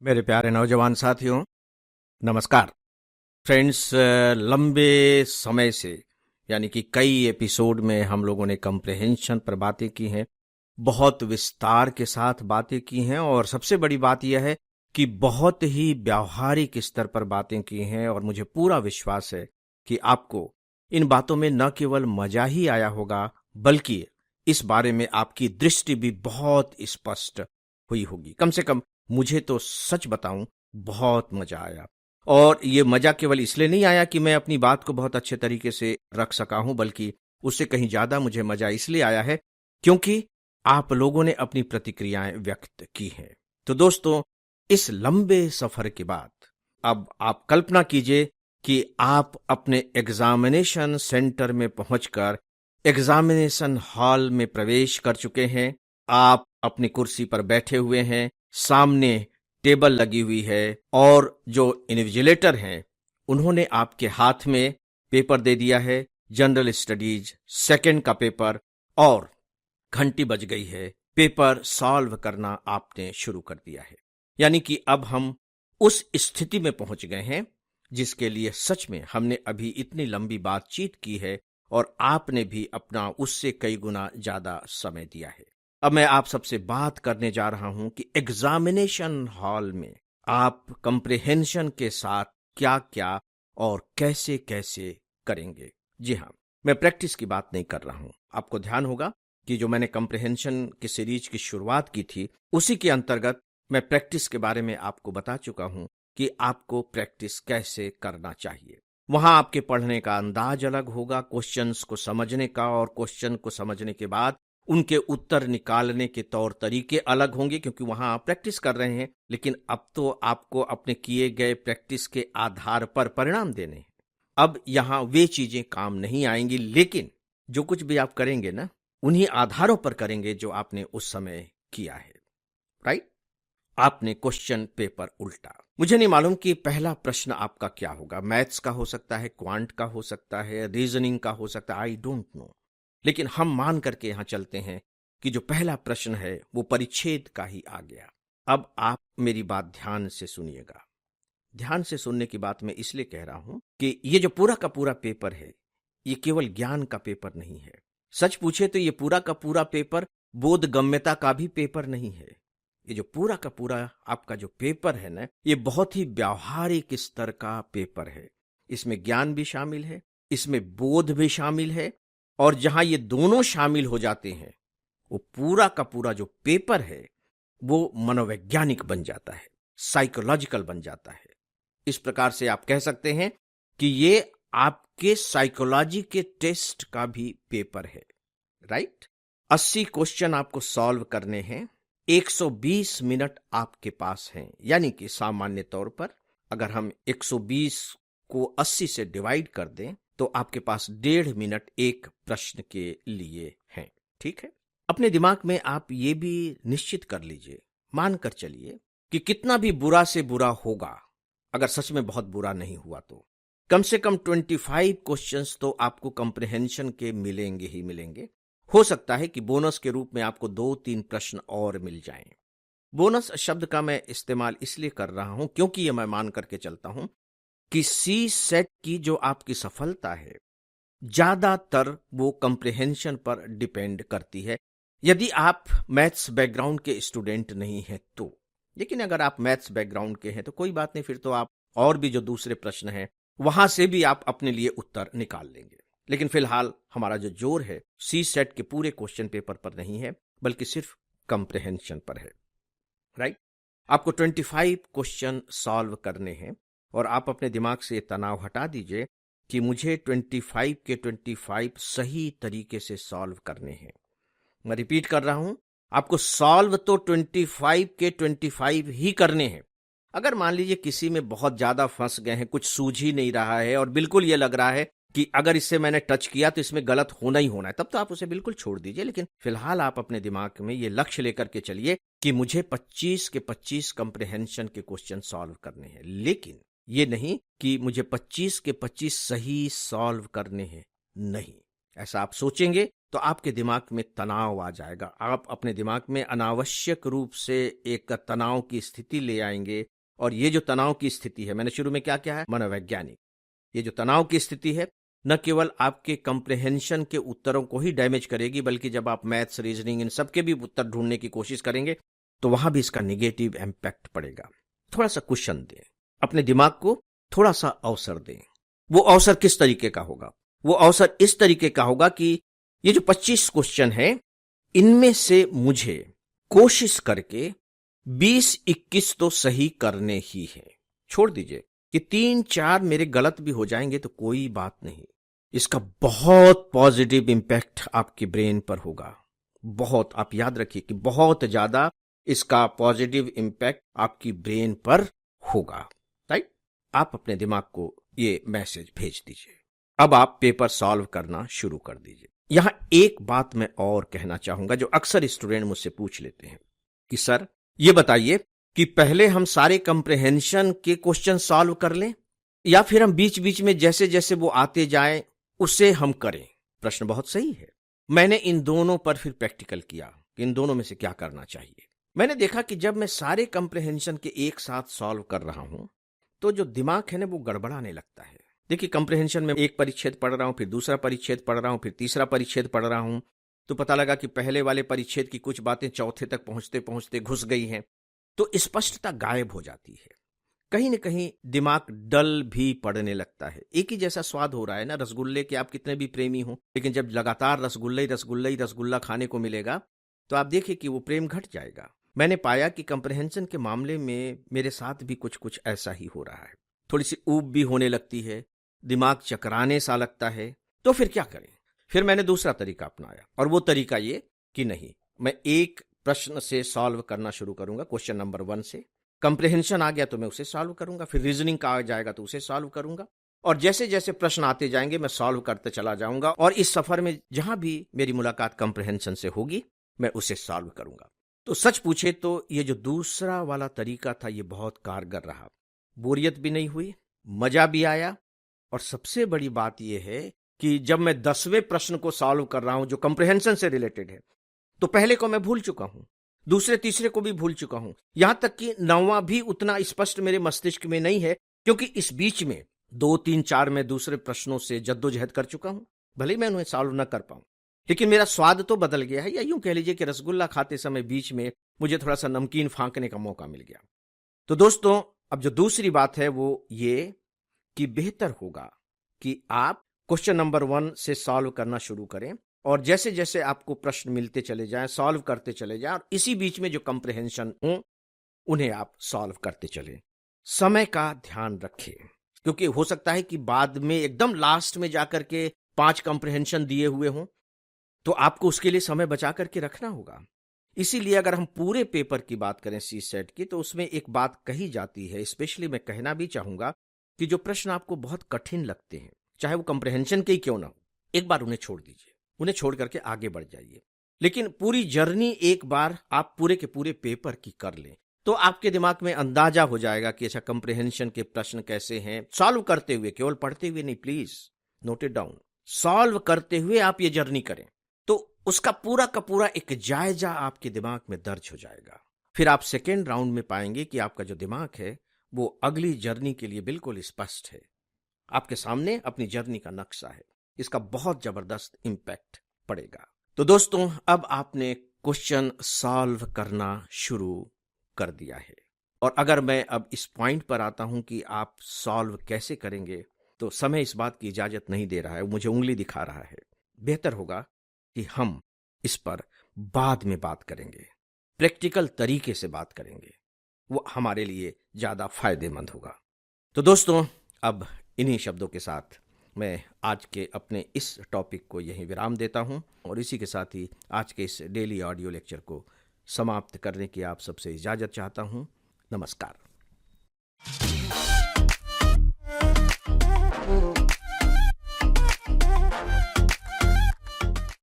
मेरे प्यारे नौजवान साथियों, नमस्कार। फ्रेंड्स, लंबे समय से यानी कि कई एपिसोड में हम लोगों ने कंप्रहेंशन पर बातें की हैं, बहुत विस्तार के साथ बातें की हैं और सबसे बड़ी बात यह है कि बहुत ही व्यावहारिक स्तर पर बातें की हैं और मुझे पूरा विश्वास है कि आपको इन बातों में न केवल मजा ही आया होगा, बल्कि इस बारे में आपकी दृष्टि भी बहुत स्पष्ट हुई होगी। कम से कम मुझे तो सच बताऊं, बहुत मजा आया। और ये मजा केवल इसलिए नहीं आया कि मैं अपनी बात को बहुत अच्छे तरीके से रख सका हूं, बल्कि उससे कहीं ज्यादा मुझे मजा इसलिए आया है क्योंकि आप लोगों ने अपनी प्रतिक्रियाएं व्यक्त की हैं। तो दोस्तों, इस लंबे सफर के बाद अब आप कल्पना कीजिए कि आप अपने एग्जामिनेशन सेंटर में पहुंचकर एग्जामिनेशन हॉल में प्रवेश कर चुके हैं। आप अपनी कुर्सी पर बैठे हुए हैं, सामने टेबल लगी हुई है और जो इन्विजिलेटर हैं उन्होंने आपके हाथ में पेपर दे दिया है, जनरल स्टडीज सेकंड का पेपर, और घंटी बज गई है। पेपर सॉल्व करना आपने शुरू कर दिया है। यानी कि अब हम उस स्थिति में पहुंच गए हैं जिसके लिए सच में हमने अभी इतनी लंबी बातचीत की है और आपने भी अपना उससे कई गुना ज्यादा समय दिया है। अब मैं आप सबसे बात करने जा रहा हूं कि एग्जामिनेशन हॉल में आप कंप्रिहेंशन के साथ क्या क्या और कैसे कैसे करेंगे। जी हां, मैं प्रैक्टिस की बात नहीं कर रहा हूं। आपको ध्यान होगा कि जो मैंने कंप्रिहेंशन की सीरीज की शुरुआत की थी, उसी के अंतर्गत मैं प्रैक्टिस के बारे में आपको बता चुका हूं कि आपको प्रैक्टिस कैसे करना चाहिए। वहां आपके पढ़ने का अंदाज अलग होगा, क्वेश्चंस को समझने का, और क्वेश्चन को समझने के बाद उनके उत्तर निकालने के तौर तरीके अलग होंगे, क्योंकि वहां आप प्रैक्टिस कर रहे हैं। लेकिन अब तो आपको अपने किए गए प्रैक्टिस के आधार पर परिणाम देने हैं। अब यहां वे चीजें काम नहीं आएंगी, लेकिन जो कुछ भी आप करेंगे ना, उन्हीं आधारों पर करेंगे जो आपने उस समय किया है। राइट? आपने क्वेश्चन पेपर उल्टा। मुझे नहीं मालूम कि पहला प्रश्न आपका क्या होगा। मैथ्स का हो सकता है, क्वांट का हो सकता है, रीजनिंग का हो सकता है, आई डोंट नो। लेकिन हम मान करके यहां चलते हैं कि जो पहला प्रश्न है वो परिच्छेद का ही आ गया। अब आप मेरी बात ध्यान से सुनिएगा। ध्यान से सुनने की बात मैं इसलिए कह रहा हूं कि ये जो पूरा का पूरा पेपर है, ये केवल ज्ञान का पेपर नहीं है। सच पूछे तो ये पूरा का पूरा पेपर बोधगम्यता का भी पेपर नहीं है। ये जो पूरा का पूरा आपका जो पेपर है ना, ये बहुत ही व्यावहारिक स्तर का पेपर है। इसमें ज्ञान भी शामिल है, इसमें बोध भी शामिल है, और जहां ये दोनों शामिल हो जाते हैं, वो पूरा का पूरा जो पेपर है वो मनोवैज्ञानिक बन जाता है, साइकोलॉजिकल बन जाता है। इस प्रकार से आप कह सकते हैं कि ये आपके साइकोलॉजी के टेस्ट का भी पेपर है। राइट? 80 क्वेश्चन आपको सॉल्व करने हैं। 120 मिनट आपके पास हैं। यानी कि सामान्य तौर पर अगर हम 120 को 80 से डिवाइड कर दें तो आपके पास 1.5 मिनट एक प्रश्न के लिए हैं। ठीक है? अपने दिमाग में आप ये भी निश्चित कर लीजिए, मानकर चलिए कि कितना भी बुरा से बुरा होगा, अगर सच में बहुत बुरा नहीं हुआ तो कम से कम 25 क्वेश्चंस तो आपको कंप्रिहेंशन के मिलेंगे ही मिलेंगे। हो सकता है कि बोनस के रूप में आपको 2-3 प्रश्न और मिल जाएं। बोनस शब्द का मैं इस्तेमाल इसलिए कर रहा हूं क्योंकि यह मैं मान करके चलता हूं कि सी सेट की जो आपकी सफलता है, ज्यादातर वो कंप्रिहेंशन पर डिपेंड करती है, यदि आप मैथ्स बैकग्राउंड के स्टूडेंट नहीं हैं तो। लेकिन अगर आप मैथ्स बैकग्राउंड के हैं तो कोई बात नहीं, फिर तो आप और भी जो दूसरे प्रश्न हैं वहां से भी आप अपने लिए उत्तर निकाल लेंगे। लेकिन फिलहाल हमारा जो जोर है सी सेट के पूरे क्वेश्चन पेपर पर नहीं है, बल्कि सिर्फ कंप्रिहेंशन पर है। राइट? आपको 25 क्वेश्चन सॉल्व करने हैं और आप अपने दिमाग से ये तनाव हटा दीजिए कि मुझे 25 के 25 सही तरीके से सॉल्व करने हैं। मैं रिपीट कर रहा हूं, आपको सॉल्व तो 25 के 25 ही करने हैं। अगर मान लीजिए किसी में बहुत ज्यादा फंस गए हैं, कुछ सूझ ही नहीं रहा है और बिल्कुल ये लग रहा है कि अगर इससे मैंने टच किया तो इसमें गलत होना ही होना है, तब तो आप उसे बिल्कुल छोड़ दीजिए। लेकिन फिलहाल आप अपने दिमाग में ये लक्ष्य लेकर के चलिए कि मुझे 25 के 25 कंप्रिहेंशन के क्वेश्चन सॉल्व करने हैं। लेकिन ये नहीं कि मुझे 25 के 25 सही सॉल्व करने हैं, नहीं। ऐसा आप सोचेंगे तो आपके दिमाग में तनाव आ जाएगा, आप अपने दिमाग में अनावश्यक रूप से एक तनाव की स्थिति ले आएंगे। और ये जो तनाव की स्थिति है, मैंने शुरू में क्या किया है, मनोवैज्ञानिक, ये जो तनाव की स्थिति है न केवल आपके कंप्रिहेंशन के उत्तरों को ही डैमेज करेगी, बल्कि जब आप मैथ्स, रीजनिंग, इन सब के भी उत्तर ढूंढने की कोशिश करेंगे तो वहां भी इसका निगेटिव इम्पैक्ट पड़ेगा। थोड़ा सा क्वेश्चन दें, अपने दिमाग को थोड़ा सा अवसर दें। वो अवसर किस तरीके का होगा? वो अवसर इस तरीके का होगा कि ये जो 25 क्वेश्चन है, इनमें से मुझे कोशिश करके 20-21 तो सही करने ही है। छोड़ दीजिए कि 3-4 मेरे गलत भी हो जाएंगे तो कोई बात नहीं, इसका बहुत पॉजिटिव इंपैक्ट आपके ब्रेन पर होगा। बहुत, आप याद रखिए कि बहुत ज्यादा इसका पॉजिटिव इंपैक्ट आपकी ब्रेन पर होगा। राइट? आप अपने दिमाग को ये मैसेज भेज दीजिए। अब आप पेपर सॉल्व करना शुरू कर दीजिए। यहां एक बात मैं और कहना चाहूंगा जो अक्सर स्टूडेंट मुझसे पूछ लेते हैं कि सर ये बताइए कि पहले हम सारे कंप्रिहेंशन के क्वेश्चन सॉल्व कर लें या फिर हम बीच बीच में जैसे जैसे वो आते जाएं उसे हम करें। प्रश्न बहुत सही है। मैंने इन दोनों पर फिर प्रैक्टिकल किया कि इन दोनों में से क्या करना चाहिए। मैंने देखा कि जब मैं सारे कंप्रिहेंशन के एक साथ सॉल्व कर रहा हूं तो जो दिमाग है ना वो गड़बड़ाने लगता है। देखिए, कंप्रिहेंशन में एक परिच्छेद पढ़ रहा हूं, फिर दूसरा परिच्छेद पढ़ रहा हूं, फिर तीसरा परिच्छेद पढ़ रहा हूं, तो पता लगा कि पहले वाले परिच्छेद की कुछ बातें चौथे तक पहुंचते पहुंचते घुस गई हैं, तो स्पष्टता गायब हो जाती है। कहीं न कहीं दिमाग डल भी पड़ने लगता है। एक ही जैसा स्वाद हो रहा है ना, रसगुल्ले के आप कितने भी प्रेमी हो, लेकिन जब लगातार रसगुल्ला खाने को मिलेगा तो आप देखिए कि वो प्रेम घट जाएगा। मैंने पाया कि कंप्रिहेंशन के मामले में मेरे साथ भी कुछ कुछ ऐसा ही हो रहा है। थोड़ी सी ऊब भी होने लगती है, दिमाग चकराने सा लगता है। तो फिर क्या करें? फिर मैंने दूसरा तरीका अपनाया, और वो तरीका ये कि नहीं, मैं एक प्रश्न से सॉल्व करना शुरू करूंगा, क्वेश्चन नंबर 1 से। कंप्रिहेंशन आ गया तो मैं उसे सॉल्व करूंगा, फिर रीजनिंग का आ जाएगा तो उसे सॉल्व करूंगा, और जैसे जैसे प्रश्न आते जाएंगे मैं सॉल्व करते चला जाऊंगा, और इस सफर में जहां भी मेरी मुलाकात कंप्रिहेंशन से होगी मैं उसे सॉल्व करूंगा। तो सच पूछे तो ये जो दूसरा वाला तरीका था ये बहुत कारगर रहा। बोरियत भी नहीं हुई, मजा भी आया, और सबसे बड़ी बात यह है कि जब मैं 10वें प्रश्न को सॉल्व कर रहा हूं जो कंप्रिहेंशन से रिलेटेड है, तो पहले को मैं भूल चुका हूं, दूसरे तीसरे को भी भूल चुका हूं, यहां तक कि 9वां भी उतना स्पष्ट मेरे मस्तिष्क में नहीं है, क्योंकि इस बीच में 2, 3, 4 में दूसरे प्रश्नों से जद्दोजहद कर चुका हूं। भले मैं उन्हें सॉल्व न कर पाऊं, लेकिन मेरा स्वाद तो बदल गया है, या यूं कह लीजिए कि रसगुल्ला खाते समय बीच में मुझे थोड़ा सा नमकीन फांकने का मौका मिल गया। तो दोस्तों, अब जो दूसरी बात है वो ये कि बेहतर होगा कि आप क्वेश्चन नंबर 1 से सॉल्व करना शुरू करें, और जैसे जैसे आपको प्रश्न मिलते चले जाएं सॉल्व करते चले जाएं, और इसी बीच में जो कंप्रिहेंशन हो उन्हें आप सॉल्व करते चलें। समय का ध्यान रखें, क्योंकि हो सकता है कि बाद में एकदम लास्ट में जाकर के 5 कंप्रिहेंशन दिए हुए हों, तो आपको उसके लिए समय बचा करके रखना होगा। इसीलिए अगर हम पूरे पेपर की बात करें सी सेट की, तो उसमें एक बात कही जाती है, स्पेशली मैं कहना भी चाहूंगा कि जो प्रश्न आपको बहुत कठिन लगते हैं, चाहे वो कंप्रिहेंशन के ही क्यों ना हो, एक बार उन्हें छोड़ दीजिए, उन्हें छोड़ करके आगे बढ़ जाइए। लेकिन पूरी जर्नी एक बार आप पूरे के पूरे पेपर की कर लें, तो आपके दिमाग में अंदाजा हो जाएगा कि अच्छा कंप्रिहेंशन के प्रश्न कैसे हैं। सॉल्व करते हुए, केवल पढ़ते हुए नहीं, please note it down, solve करते हुए आप ये जर्नी करें, तो उसका पूरा का पूरा एक जायजा आपके दिमाग में दर्ज हो जाएगा। फिर आप सेकेंड राउंड में पाएंगे कि आपका जो दिमाग है वो अगली जर्नी के लिए बिल्कुल स्पष्ट है, आपके सामने अपनी जर्नी का नक्शा है, इसका बहुत जबरदस्त इंपैक्ट पड़ेगा। तो दोस्तों, अब आपने क्वेश्चन सॉल्व करना शुरू कर दिया है, और अगर मैं अब इस पॉइंट पर आता हूं कि आप सॉल्व कैसे करेंगे, तो समय इस बात की इजाजत नहीं दे रहा है, मुझे उंगली दिखा रहा है। बेहतर होगा कि हम इस पर बाद में बात करेंगे, प्रैक्टिकल तरीके से बात करेंगे, वो हमारे लिए ज्यादा फायदेमंद होगा। तो दोस्तों, अब इन्हीं शब्दों के साथ मैं आज के अपने इस टॉपिक को यहीं विराम देता हूं, और इसी के साथ ही आज के इस डेली ऑडियो लेक्चर को समाप्त करने की आप सबसे इजाजत चाहता हूं। नमस्कार।